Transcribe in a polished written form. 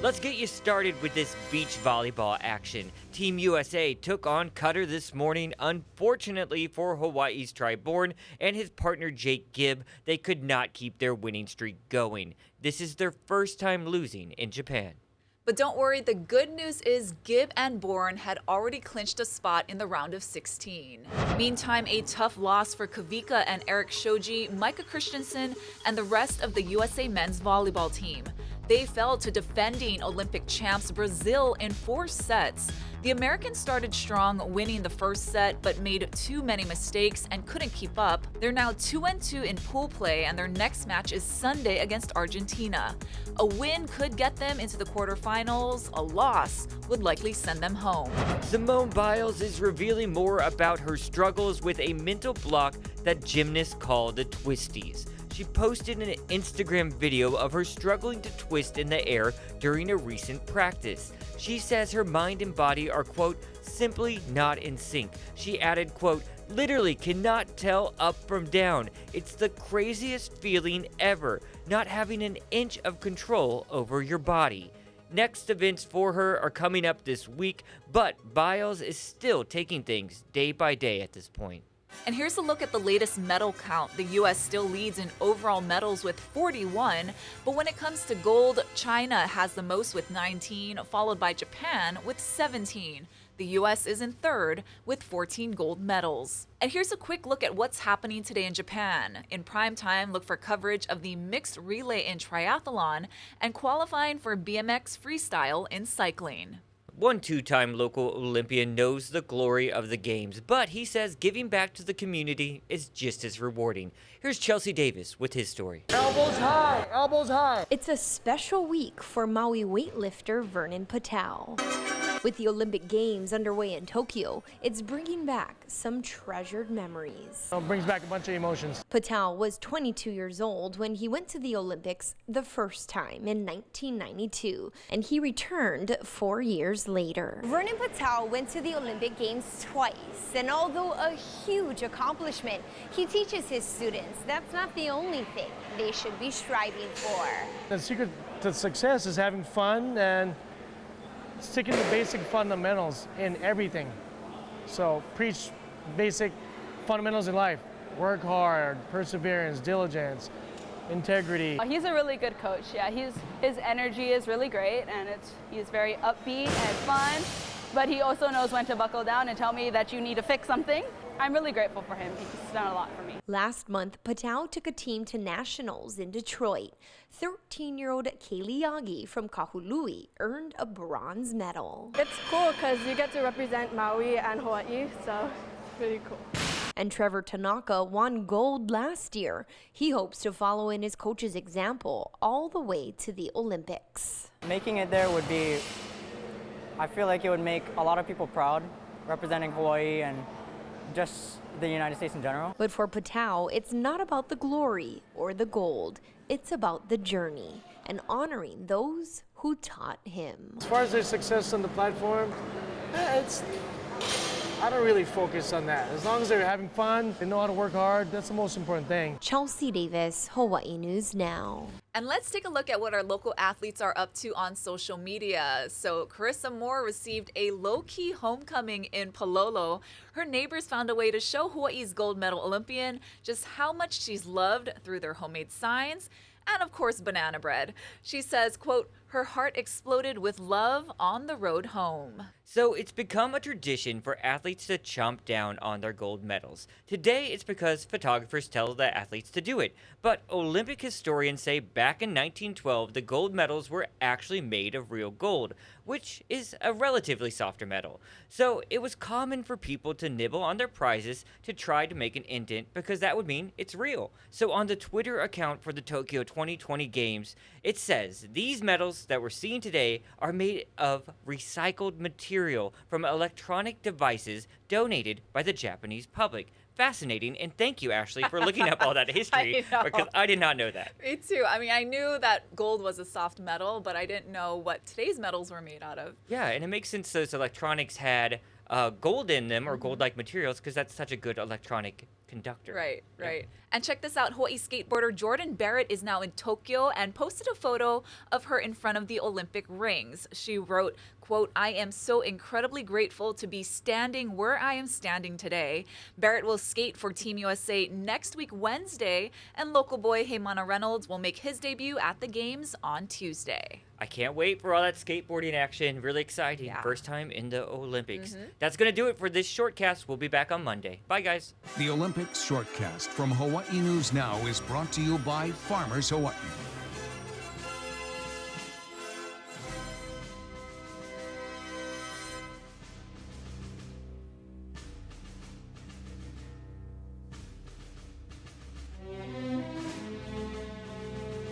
Let's get you started with this beach volleyball action. Team USA took on Qatar this morning. Unfortunately for Hawaii's Bourne and his partner Jake Gibb, they could not keep their winning streak going. This is their first time losing in Japan. But don't worry, the good news is Gibb and Bourne had already clinched a spot in the round of 16. Meantime, a tough loss for Kavika and Eric Shoji, Micah Christensen, and the rest of the USA men's volleyball team. They fell to defending Olympic champs Brazil in 4 sets. The Americans started strong, winning the first set, but made too many mistakes and couldn't keep up. They're now 2-2 in pool play, and their next match is Sunday against Argentina. A win could get them into the quarterfinals. A loss would likely send them home. Simone Biles is revealing more about her struggles with a mental block that gymnasts call the twisties. She posted an Instagram video of her struggling to twist in the air during a recent practice. She says her mind and body are, quote, simply not in sync. She added, quote, literally cannot tell up from down. It's the craziest feeling ever, not having an inch of control over your body. Next events for her are coming up this week, but Biles is still taking things day by day at this point. And here's a look at the latest medal count. The U.S. still leads in overall medals with 41, but when it comes to gold, China has the most with 19, followed by Japan with 17. The U.S. is in third with 14 gold medals. And here's a quick look at what's happening today in Japan. In prime time, look for coverage of the mixed relay in triathlon and qualifying for BMX freestyle in cycling. One two-time local Olympian knows the glory of the games, but he says giving back to the community is just as rewarding. Here's Chelsea Davis with his story. Elbows high, elbows high. It's a special week for Maui weightlifter Vernon Patau. With the Olympic Games underway in Tokyo, it's bringing back some treasured memories. It brings back a bunch of emotions. Patau was 22 years old when he went to the Olympics the first time in 1992, and he returned 4 years later. Vernon Patau went to the Olympic Games twice, and although a huge accomplishment, he teaches his students that's not the only thing they should be striving for. The secret to success is having fun and sticking to basic fundamentals in everything. So preach basic fundamentals in life. Work hard, perseverance, diligence, integrity. He's a really good coach. Yeah, his energy is really great, and he's very upbeat and fun, but he also knows when to buckle down and tell me that you need to fix something. I'm really grateful for him. He's done a lot for me. Last month, Patau took a team to nationals in Detroit. 13-year-old Kaylee Yagi from Kahului earned a bronze medal. It's cool because you get to represent Maui and Hawaii, so it's really cool. And Trevor Tanaka won gold last year. He hopes to follow in his coach's example all the way to the Olympics. Making it there would be, I feel like it would make a lot of people proud, representing Hawaii and just the United States in general. But for Patau, it's not about the glory or the gold. It's about the journey and honoring those who taught him. As far as their success on the platform, I don't really focus on that. As long as they're having fun, they know how to work hard, that's the most important thing. Chelsea Davis, Hawaii News Now. And let's take a look at what our local athletes are up to on social media. So Carissa Moore received a low-key homecoming in Palolo. Her neighbors found a way to show Hawaii's gold medal Olympian just how much she's loved through their homemade signs and, of course, banana bread. She says, quote, her heart exploded with love on the road home. So it's become a tradition for athletes to chomp down on their gold medals. Today it's because photographers tell the athletes to do it. But Olympic historians say back in 1912 the gold medals were actually made of real gold, which is a relatively softer metal. So it was common for people to nibble on their prizes to try to make an indent because that would mean it's real. So on the Twitter account for the Tokyo 2020 Games, it says these medals that we're seeing today are made of recycled material from electronic devices donated by the Japanese public. Fascinating, and thank you, Ashley, for looking up all that history, because I did not know that. Me too. I mean, I knew that gold was a soft metal, but I didn't know what today's metals were made out of. Yeah, and it makes sense those electronics had gold in them or gold-like materials because that's such a good electronic conductor. Right. And check this out. Hawaii skateboarder Jordan Barrett is now in Tokyo and posted a photo of her in front of the Olympic rings. She wrote, quote, "I am so incredibly grateful to be standing where I am standing today." Barrett will skate for Team USA next week, Wednesday, and local boy Heymana Reynolds will make his debut at the games on Tuesday. I can't wait for all that skateboarding action. Really exciting. Yeah. First time in the Olympics. That's going to do it for this Shortcast. We'll be back on Monday. Bye, guys. The Olympics Shortcast from Hawaii News Now is brought to you by Farmers Hawaii.